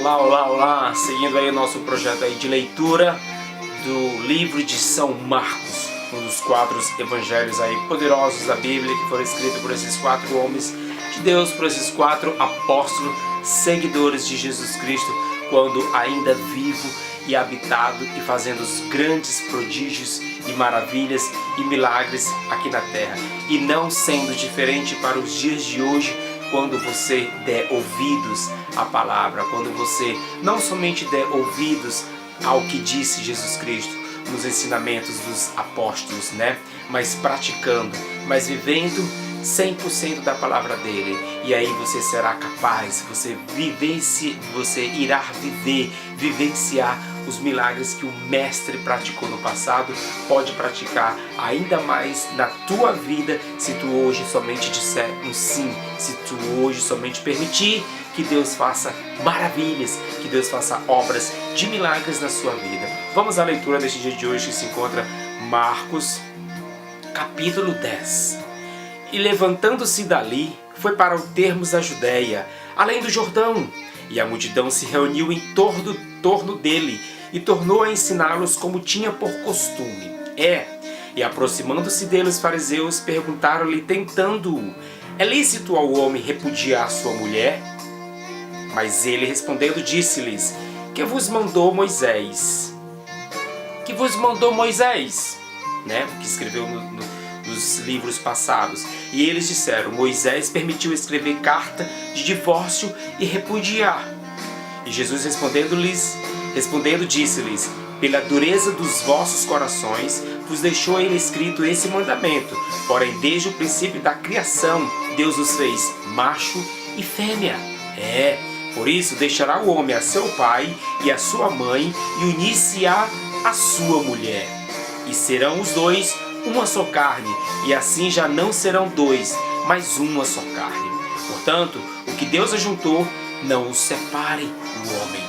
Olá, olá, olá! Seguindo aí o nosso projeto aí de leitura do livro de São Marcos, um dos 4 evangelhos aí poderosos da Bíblia, que foram escritos por esses 4 homens de Deus, por esses 4 apóstolos, seguidores de Jesus Cristo, quando ainda vivo e habitado e fazendo os grandes prodígios e maravilhas e milagres aqui na terra. E não sendo diferente para os dias de hoje, quando você der ouvidos à palavra, quando você não somente der ouvidos ao que disse Jesus Cristo nos ensinamentos dos apóstolos, né? Mas praticando, mas vivendo 100% da palavra dele. E aí você será capaz, você irá vivenciar os milagres que o Mestre praticou no passado, pode praticar ainda mais na tua vida, se tu hoje somente disser um sim, se tu hoje somente permitir que Deus faça maravilhas, que Deus faça obras de milagres na sua vida. Vamos à leitura deste dia de hoje, que se encontra Marcos, capítulo 10. E levantando-se dali, foi para os termos da Judéia, além do Jordão, e a multidão se reuniu em torno dele, e tornou a ensiná-los como tinha por costume. E aproximando-se dele os fariseus, perguntaram-lhe, tentando-o: é lícito ao homem repudiar sua mulher? Mas ele respondendo disse-lhes: que vos mandou Moisés? Que vos mandou Moisés? Né? Que escreveu nos livros passados. E eles disseram: Moisés permitiu escrever carta de divórcio e repudiar. E Jesus respondendo disse-lhes: pela dureza dos vossos corações vos deixou ele escrito esse mandamento. Porém, desde o princípio da criação, Deus os fez macho e fêmea. Por isso deixará o homem a seu pai e a sua mãe, e unir-se-á a sua mulher. E serão os dois uma só carne, e assim já não serão dois, mas uma só carne. Portanto, o que Deus ajuntou, não os separe o homem.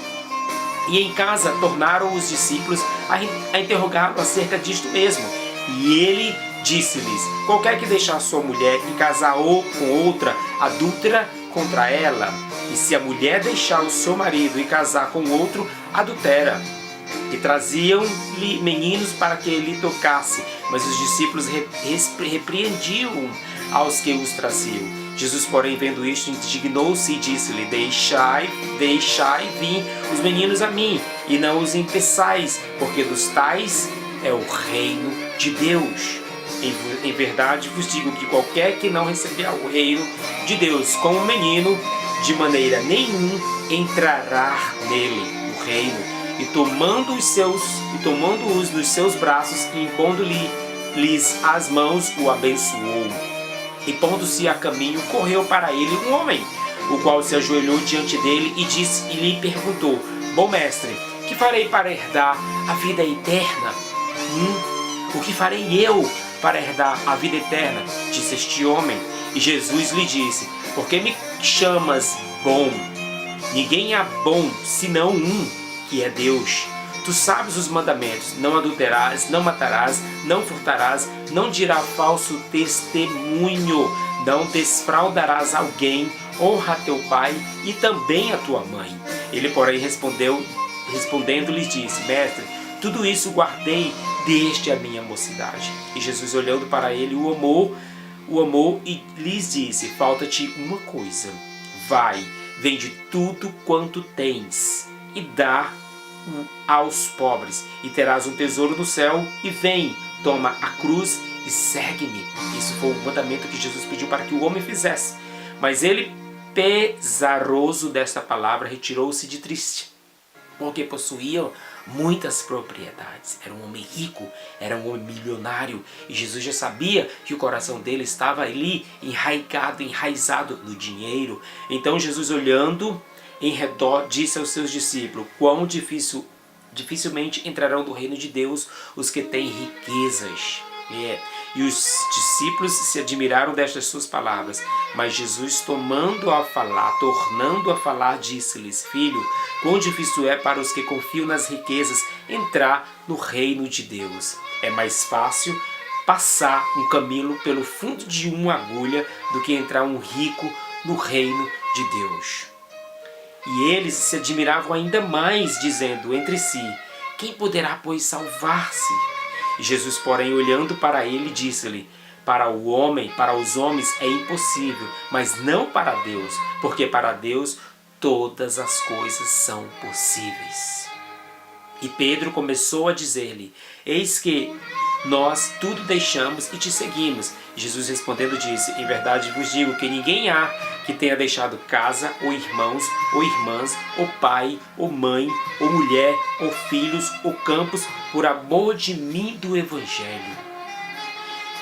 E em casa tornaram os discípulos a interrogá-lo acerca disto mesmo. E ele disse-lhes: qualquer que deixar sua mulher e casar com outra, adúltera contra ela. E se a mulher deixar o seu marido e casar com outro, adultera. E traziam-lhe meninos para que ele tocasse, mas os discípulos repreendiam aos que os traziam. Jesus, porém, vendo isto, indignou-se e disse-lhe: deixai vir os meninos a mim, e não os impeçais, porque dos tais é o reino de Deus. Em verdade vos digo que qualquer que não receber o reino de Deus como menino, de maneira nenhuma entrará nele, o reino. E tomando-os nos seus braços e impondo-lhes as mãos, o abençoou. E pondo-se a caminho, correu para ele um homem, o qual se ajoelhou diante dele e lhe perguntou: bom mestre, que farei para herdar a vida eterna? O que farei eu para herdar a vida eterna? Disse este homem. E Jesus lhe disse: por que me chamas bom? Ninguém é bom, senão um, que é Deus. Tu sabes os mandamentos: não adulterarás, não matarás, não furtarás, não dirás falso testemunho, não desfraudarás alguém, honra teu pai e também a tua mãe. Ele, porém, respondendo lhes disse: mestre, tudo isso guardei desde a minha mocidade. E Jesus, olhando para ele, o amou e lhes disse: falta-te uma coisa. Vai, vende tudo quanto tens e dá aos pobres, e terás um tesouro no céu, e vem, toma a cruz e segue-me. Isso foi o mandamento que Jesus pediu para que o homem fizesse. Mas ele, pesaroso desta palavra, retirou-se de triste, porque possuía muitas propriedades. Era um homem rico, era um homem milionário, e Jesus já sabia que o coração dele estava ali enraizado no dinheiro. Então Jesus, olhando em redor, disse aos seus discípulos: quão dificilmente entrarão no reino de Deus os que têm riquezas. E os discípulos se admiraram destas suas palavras. Mas Jesus, tornando a falar, disse-lhes: filho, quão difícil é para os que confiam nas riquezas entrar no reino de Deus. É mais fácil passar um camelo pelo fundo de uma agulha do que entrar um rico no reino de Deus. E eles se admiravam ainda mais, dizendo entre si: quem poderá, pois, salvar-se? E Jesus, porém, olhando para ele, disse-lhe: para os homens é impossível, mas não para Deus, porque para Deus todas as coisas são possíveis. E Pedro começou a dizer-lhe: eis que nós tudo deixamos e te seguimos. E Jesus respondendo disse: em verdade vos digo que ninguém há que tenha deixado casa, ou irmãos, ou irmãs, ou pai, ou mãe, ou mulher, ou filhos, ou campos, por amor de mim e do Evangelho,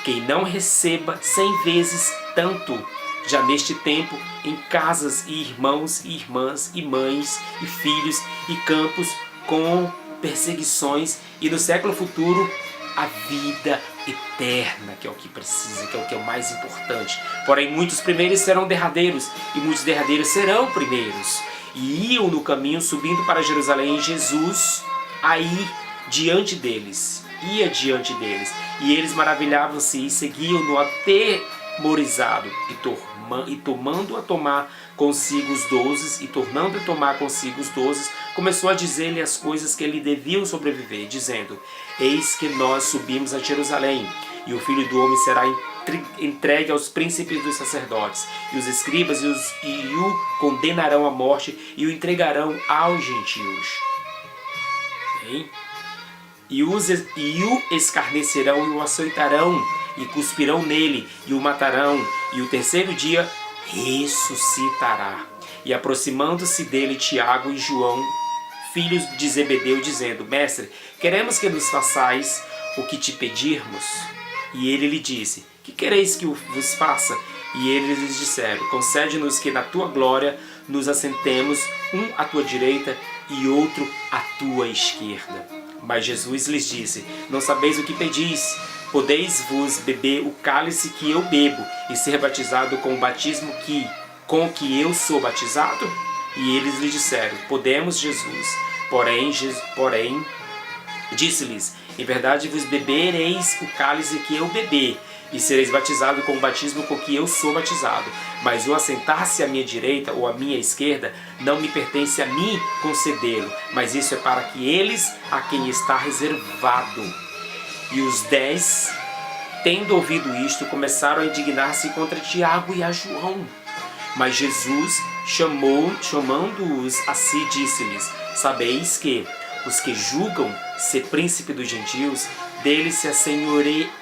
quem não receba 100 vezes tanto, já neste tempo, em casas e irmãos e irmãs e mães e filhos e campos, com perseguições, e no século futuro a vida eterna, que é o que precisa, que é o que é o mais importante. Porém, muitos primeiros serão derradeiros, e muitos derradeiros serão primeiros. E iam no caminho subindo para Jerusalém, Jesus aí diante deles, ia diante deles, e eles maravilhavam-se e seguiam-no atemorizado, e tomando a tomar consigo os 12, e tornando a tomar consigo os 12, começou a dizer-lhe as coisas que lhe deviam sobreviver, dizendo: eis que nós subimos a Jerusalém, e o Filho do Homem será entregue aos príncipes dos sacerdotes, e os escribas, e o condenarão à morte, e o entregarão aos gentios. Bem? E o escarnecerão e o açoitarão, e cuspirão nele, e o matarão, e o terceiro dia ressuscitará. E aproximando-se dele Tiago e João, filhos de Zebedeu, dizendo: mestre, queremos que nos façais o que te pedirmos. E ele lhe disse: que quereis que vos faça? E eles lhes disseram: concede-nos que na tua glória nos assentemos, um à tua direita e outro à tua esquerda. Mas Jesus lhes disse: não sabeis o que pedis. Podeis-vos beber o cálice que eu bebo, e ser batizado com o batismo com que eu sou batizado? E eles lhe disseram: podemos, Jesus. Porém disse-lhes: em verdade vos bebereis o cálice que eu beber, e sereis batizado com o batismo com que eu sou batizado. Mas o assentar-se à minha direita ou à minha esquerda não me pertence a mim concedê-lo, mas isso é para que eles a quem está reservado. E os 10, tendo ouvido isto, começaram a indignar-se contra Tiago e a João. Mas Jesus, chamando-os a si, disse-lhes: sabeis que os que julgam ser príncipe dos gentios, deles se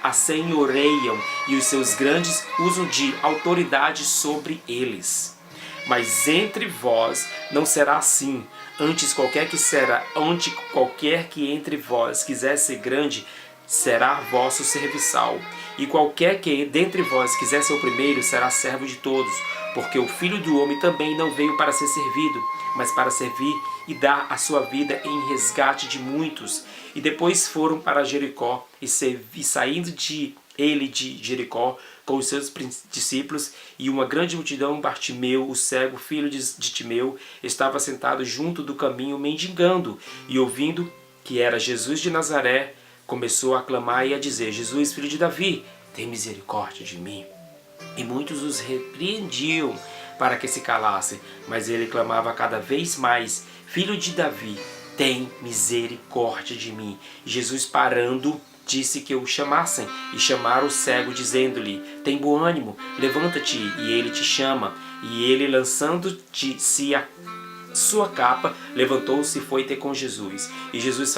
assenhoreiam, e os seus grandes usam de autoridade sobre eles. Mas entre vós não será assim. Antes qualquer que entre vós quiser ser grande, será vosso serviçal. E qualquer que dentre vós quiser ser o primeiro, será servo de todos. Porque o Filho do Homem também não veio para ser servido, mas para servir e dar a sua vida em resgate de muitos. E depois foram para Jericó, e saindo de Jericó com os seus discípulos e uma grande multidão, Bartimeu, o cego, filho de Timeu, estava sentado junto do caminho mendigando, e ouvindo que era Jesus de Nazaré, começou a clamar e a dizer: Jesus, filho de Davi, tem misericórdia de mim. E muitos os repreendiam para que se calassem, mas ele clamava cada vez mais: Filho de Davi, tem misericórdia de mim. E Jesus, parando, disse que o chamassem, e chamaram o cego, dizendo-lhe: tem bom ânimo, levanta-te, e ele te chama. E ele, lançando-se a sua capa, levantou-se e foi ter com Jesus. E Jesus,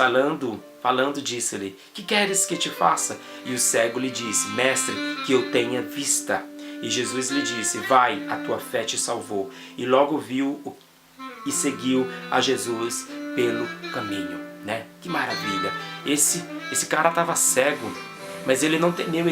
falando, disse-lhe: que queres que te faça? E o cego lhe disse: mestre, que eu tenha vista. E Jesus lhe disse: vai, a tua fé te salvou. E logo viu e seguiu a Jesus pelo caminho, né? Que maravilha! Esse cara estava cego, mas ele não temeu.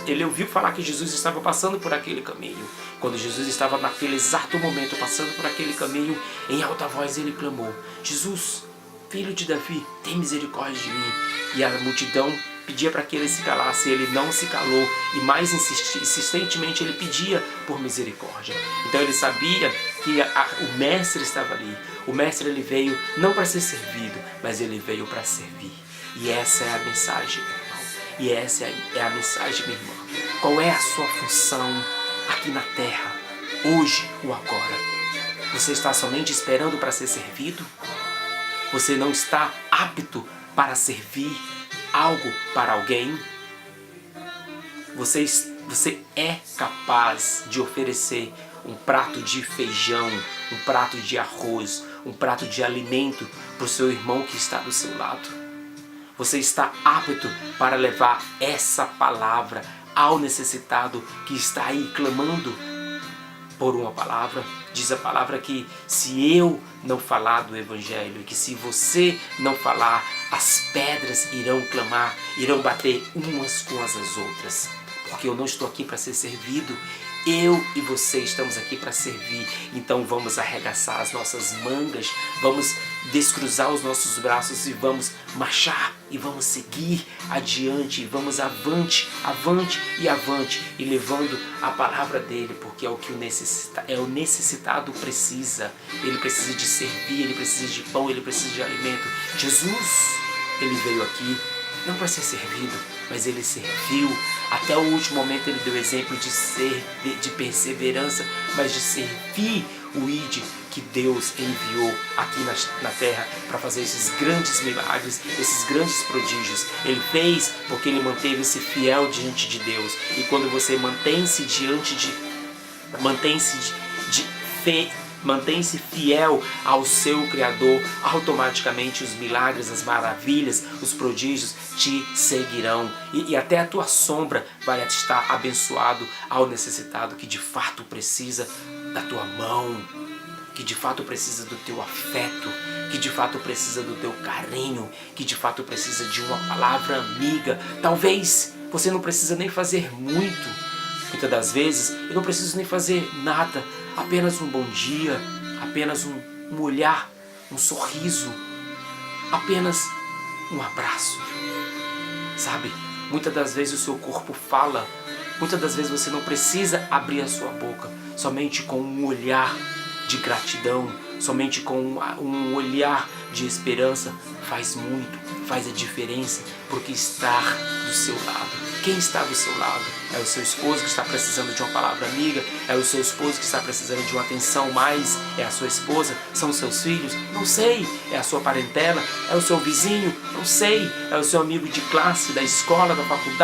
Ele ouviu falar que Jesus estava passando por aquele caminho. Quando Jesus estava naquele exato momento passando por aquele caminho, em alta voz ele clamou: Jesus, filho de Davi, tem misericórdia de mim. E a multidão pedia para que ele se calasse, ele não se calou, e mais insistentemente ele pedia por misericórdia. Então ele sabia que o mestre estava ali. O mestre, ele veio não para ser servido, mas ele veio para servir. E essa é a mensagem, meu irmão. E essa é a mensagem, minha irmã. Qual é a sua função aqui na terra, hoje ou agora? Você está somente esperando para ser servido? Você não está apto para servir algo para alguém? Você é capaz de oferecer um prato de feijão, um prato de arroz, um prato de alimento para o seu irmão que está do seu lado? Você está apto para levar essa palavra ao necessitado que está aí clamando por uma palavra? Diz a palavra que se eu não falar do Evangelho, que se você não falar, as pedras irão clamar, irão bater umas com as outras. Porque eu não estou aqui para ser servido, eu e você estamos aqui para servir. Então vamos arregaçar as nossas mangas, vamos descruzar os nossos braços e vamos marchar e vamos seguir adiante, vamos avante, avante e avante, e levando a palavra dele, porque é o que o necessitado precisa. Ele precisa de servir, ele precisa de pão, ele precisa de alimento. Jesus, ele veio aqui não para ser servido, mas ele serviu. Até o último momento ele deu exemplo de perseverança, mas de servir o ID que Deus enviou aqui na terra para fazer esses grandes milagres, esses grandes prodígios. Ele fez porque ele manteve-se fiel diante de Deus. E quando você mantém-se fiel ao seu Criador, automaticamente os milagres, as maravilhas, os prodígios te seguirão. E até a tua sombra vai estar abençoado ao necessitado que de fato precisa da tua mão, que de fato precisa do teu afeto, que de fato precisa do teu carinho, que de fato precisa de uma palavra amiga. Talvez você não precisa nem fazer muito. Muitas das vezes eu não preciso nem fazer nada, apenas um bom dia, apenas um olhar, um sorriso, apenas um abraço. Sabe, muitas das vezes o seu corpo fala, muitas das vezes você não precisa abrir a sua boca, somente com um olhar de gratidão, somente com um olhar de esperança faz muito, faz a diferença, porque estar do seu lado. Quem está do seu lado? É o seu esposo que está precisando de uma palavra amiga? É o seu esposo que está precisando de uma atenção mais? É a sua esposa? São os seus filhos? Não sei. É a sua parentela? É o seu vizinho? Não sei. É o seu amigo de classe, da escola, da faculdade?